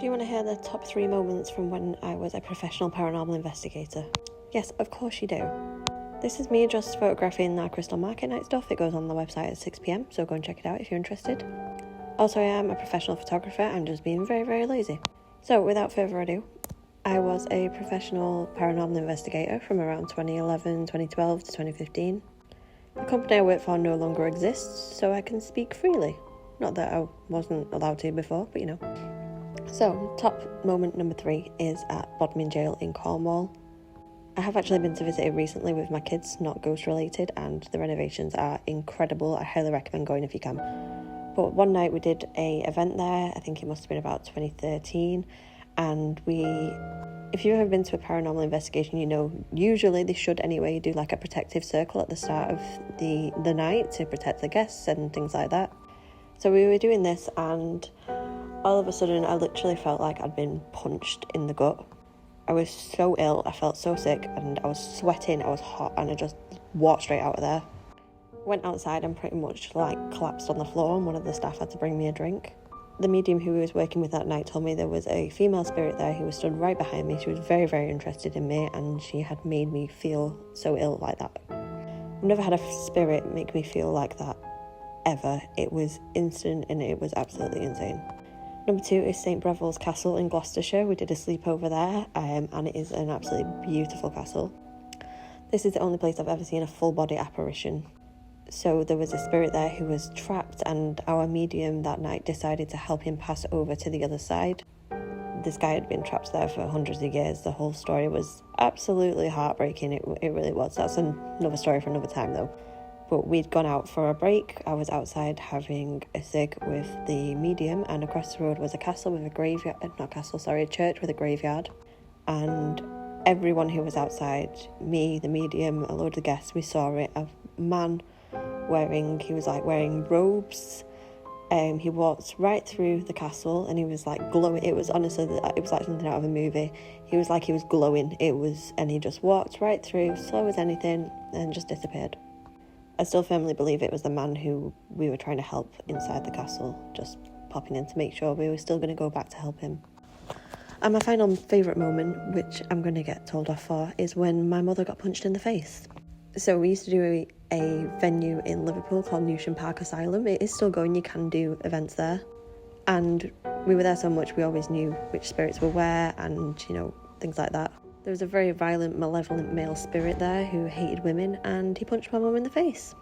Do you want to hear the top 3 moments from when I was a professional paranormal investigator? Yes, of course you do. This is me just photographing our Crystal Market night stuff. It goes on the website at 6 p.m, so go and check it out if you're interested. Also, I am a professional photographer. I'm just being very, very lazy. So, without further ado, I was a professional paranormal investigator from around 2011, 2012 to 2015. The company I work for no longer exists, so I can speak freely. Not that I wasn't allowed to before, but you know. So, top moment number 3 is at Bodmin Jail in Cornwall. I have actually been to visit it recently with my kids, not ghost related, and the renovations are incredible. I highly recommend going if you can. But one night we did an event there, I think it must have been about 2013, and if you've ever been to a paranormal investigation, you know, usually they should anyway do like a protective circle at the start of the night to protect the guests and things like that. So we were doing this, and all of a sudden I literally felt like I'd been punched in the gut. I was so ill, I felt so sick, and I was sweating, I was hot, and I just walked straight out of there. Went outside and pretty much like collapsed on the floor, and one of the staff had to bring me a drink. The medium who was working with that night told me there was a female spirit there who was stood right behind me. She was very, very interested in me, and she had made me feel so ill like that. I've never had a spirit make me feel like that, ever. It was instant and it was absolutely insane. Number 2 is St Breville's Castle in Gloucestershire. We did a sleepover there, and it is an absolutely beautiful castle. This is the only place I've ever seen a full body apparition. So there was a spirit there who was trapped, and our medium that night decided to help him pass over to the other side. This guy had been trapped there for hundreds of years. The whole story was absolutely heartbreaking. It really was. That's another story for another time though. But we'd gone out for a break. I was outside having a cig with the medium, and across the road was a castle with a graveyard, a church with a graveyard. And everyone who was outside, me, the medium, a load of guests, we saw it. A man he was wearing robes. He walked right through the castle, and he was like glowing. It was honestly, it was like something out of a movie. He was glowing. And he just walked right through, slow as anything, and just disappeared. I still firmly believe it was the man who we were trying to help inside the castle, just popping in to make sure we were still going to go back to help him. And my final favourite moment, which I'm going to get told off for, is when my mother got punched in the face. So we used to do a venue in Liverpool called Newsham Park Asylum. It is still going, you can do events there. And we were there so much, we always knew which spirits were where and, you know, things like that. There was a very violent, malevolent male spirit there who hated women, and he punched my mum in the face.